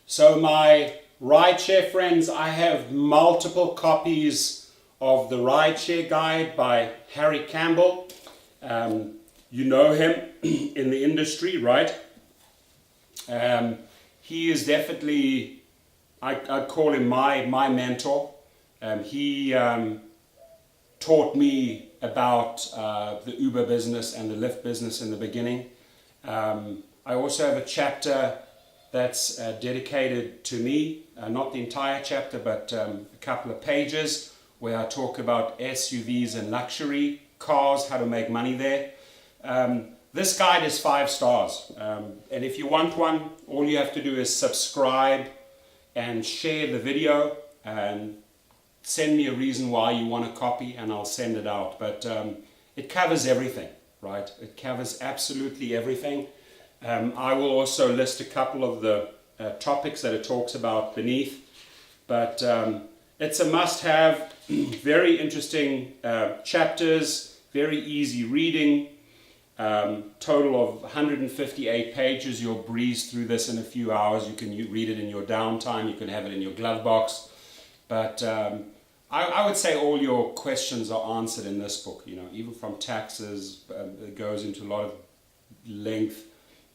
So my rideshare friends, I have multiple copies of the Rideshare Guide by Harry Campbell. You know him in the industry, right? He is definitely, I'd call him my mentor. He taught me about the Uber business and the Lyft business in the beginning. I also have a chapter that's dedicated to me, not the entire chapter, but a couple of pages where I talk about SUVs and luxury cars, how to make money there. This guide is 5 stars, and if you want one, all you have to do is subscribe and share the video and send me a reason why you want a copy and I'll send it out. But it covers everything, right? It covers absolutely everything. I will also list a couple of the topics that it talks about beneath, but it's a must-have. Very interesting chapters, very easy reading. Total of 158 pages. You'll breeze through this in a few hours. You can read it in your downtime. You can have it in your glove box. But I would say all your questions are answered in this book. You know, even from taxes, it goes into a lot of length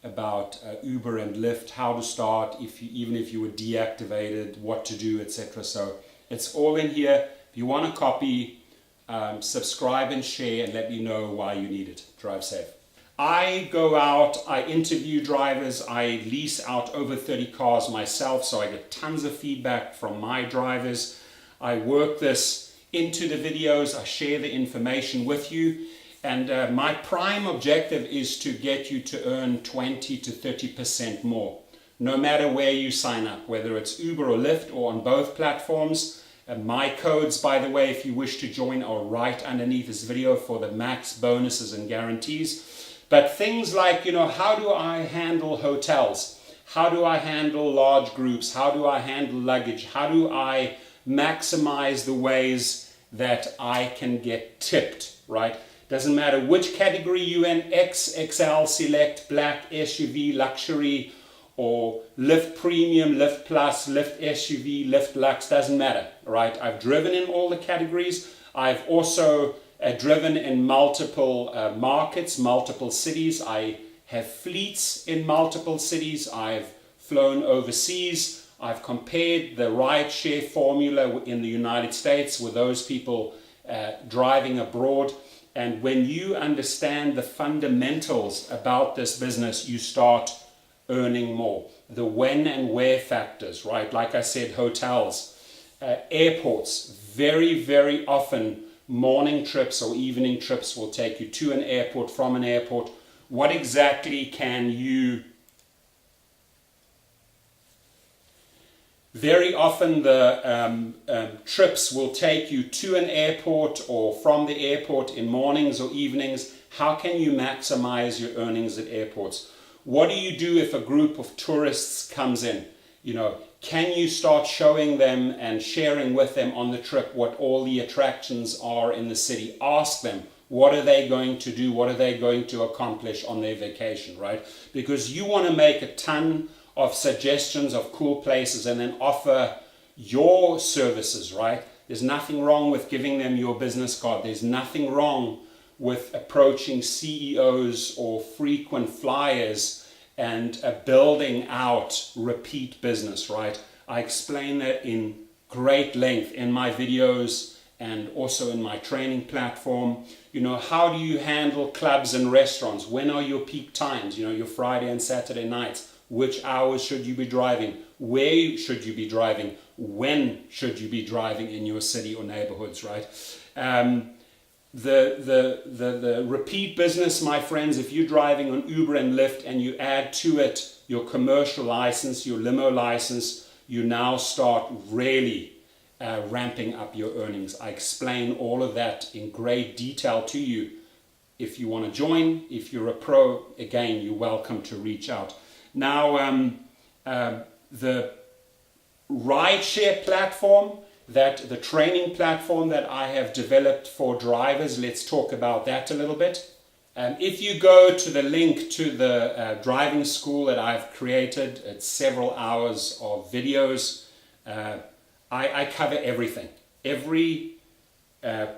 about Uber and Lyft, how to start, even if you were deactivated, what to do, etc. So it's all in here. If you want a copy, subscribe and share and let me know why you need it. Drive safe. I go out, I interview drivers, I lease out over 30 cars myself, so I get tons of feedback from my drivers. I work this into the videos, I share the information with you, and my prime objective is to get you to earn 20 to 30% more, no matter where you sign up, whether it's Uber or Lyft or on both platforms. My codes, by the way, if you wish to join, are right underneath this video for the max bonuses and guarantees. But things like, you know, how do I handle hotels? How do I handle large groups? How do I handle luggage? How do I maximize the ways that I can get tipped, right? Doesn't matter which category you're in, X, XL, Select, Black, SUV, Luxury, or Lyft Premium, Lyft Plus, Lyft SUV, Lyft Lux, doesn't matter, right? I've driven in all the categories. I've also driven in multiple markets, multiple cities. I have fleets in multiple cities. I've flown overseas. I've compared the rideshare formula in the United States with those people driving abroad. And when you understand the fundamentals about this business, you start earning more. The when and where factors, right? Like I said, hotels, airports, very, very often morning trips or evening trips will take you to an airport, from an airport. What exactly can you... Very often the trips will take you to an airport or from the airport in mornings or evenings. How can you maximize your earnings at airports? What do you do if a group of tourists comes in? You know, can you start showing them and sharing with them on the trip what all the attractions are in the city? Ask them, what are they going to do? What are they going to accomplish on their vacation, right? Because you want to make a ton of suggestions of cool places and then offer your services, right? There's nothing wrong with giving them your business card. There's nothing wrong with approaching CEOs or frequent flyers and building out repeat business, right? I explain that in great length in my videos and also in my training platform. You know, how do you handle clubs and restaurants? When are your peak times? You know, your Friday and Saturday nights. Which hours should you be driving? Where should you be driving? When should you be driving in your city or neighborhoods, right? The repeat business, my friends, if you're driving on Uber and Lyft and you add to it your commercial license, your limo license, you now start really ramping up your earnings. I explain all of that in great detail to you. If you want to join, if you're a pro, again, you're welcome to reach out. Now, the rideshare platform, the training platform that I have developed for drivers, let's talk about that a little bit. If you go to the link to the driving school that I've created, it's several hours of videos. I cover everything. Every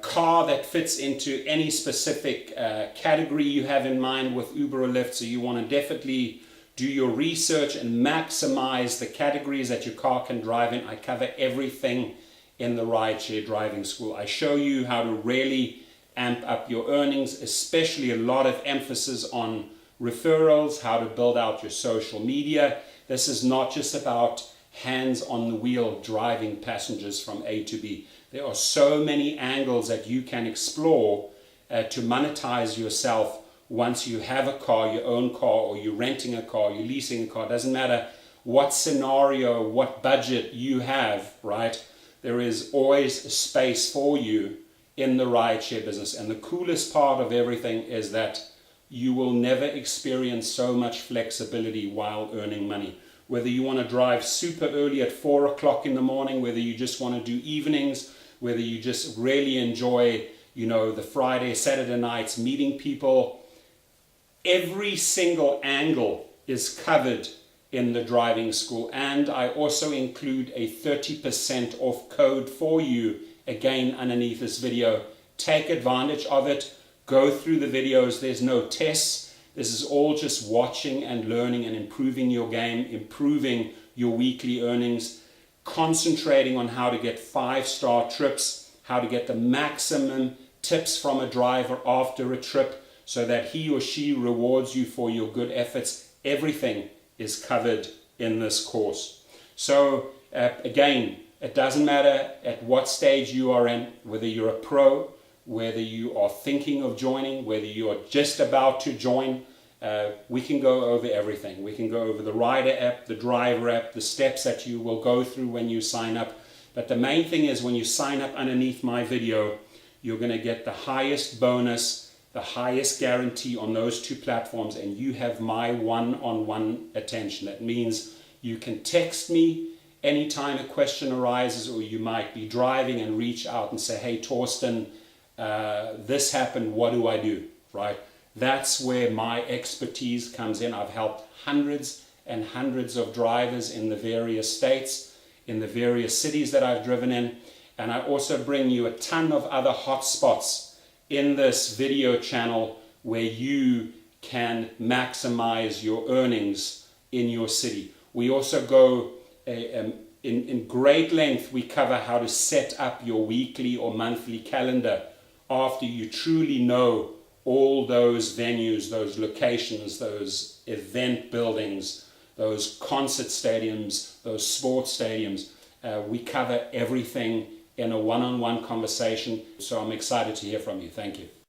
car that fits into any specific category you have in mind with Uber or Lyft. So you want to definitely do your research and maximize the categories that your car can drive in. I cover everything in the Rideshare driving school. I show you how to really amp up your earnings, especially a lot of emphasis on referrals, how to build out your social media. This is not just about hands on the wheel driving passengers from A to B. There are so many angles that you can explore to monetize yourself once you have a car, your own car, or you're renting a car, you're leasing a car. It doesn't matter what scenario, what budget you have, right? There is always a space for you in the rideshare business. And the coolest part of everything is that you will never experience so much flexibility while earning money. Whether you want to drive super early at 4 o'clock in the morning, whether you just want to do evenings, whether you just really enjoy, the Friday, Saturday nights, meeting people, every single angle is covered in the driving school. And I also include a 30% off code for you, again, underneath this video. Take advantage of it. Go through the videos. There's no tests. This is all just watching and learning and improving your game, improving your weekly earnings, concentrating on how to get 5-star trips, how to get the maximum tips from a driver after a trip so that he or she rewards you for your good efforts. Everything is covered in this course. So again, it doesn't matter at what stage you are in, whether you're a pro, whether you are thinking of joining, whether you are just about to join, we can go over everything. We can go over the rider app, the driver app, the steps that you will go through when you sign up. But the main thing is when you sign up underneath my video, you're going to get the highest bonus, the highest guarantee on those two platforms, and you have my one-on-one attention. That means you can text me anytime a question arises, or you might be driving and reach out and say, hey, Torsten, this happened, what do I do, right? That's where my expertise comes in. I've helped hundreds and hundreds of drivers in the various states, in the various cities that I've driven in, and I also bring you a ton of other hotspots in this video channel where you can maximize your earnings in your city. We also go in great length. We cover how to set up your weekly or monthly calendar after you truly know all those venues, those locations, those event buildings, those concert stadiums, those sports stadiums. We cover everything in a one-on-one conversation. So I'm excited to hear from you. Thank you.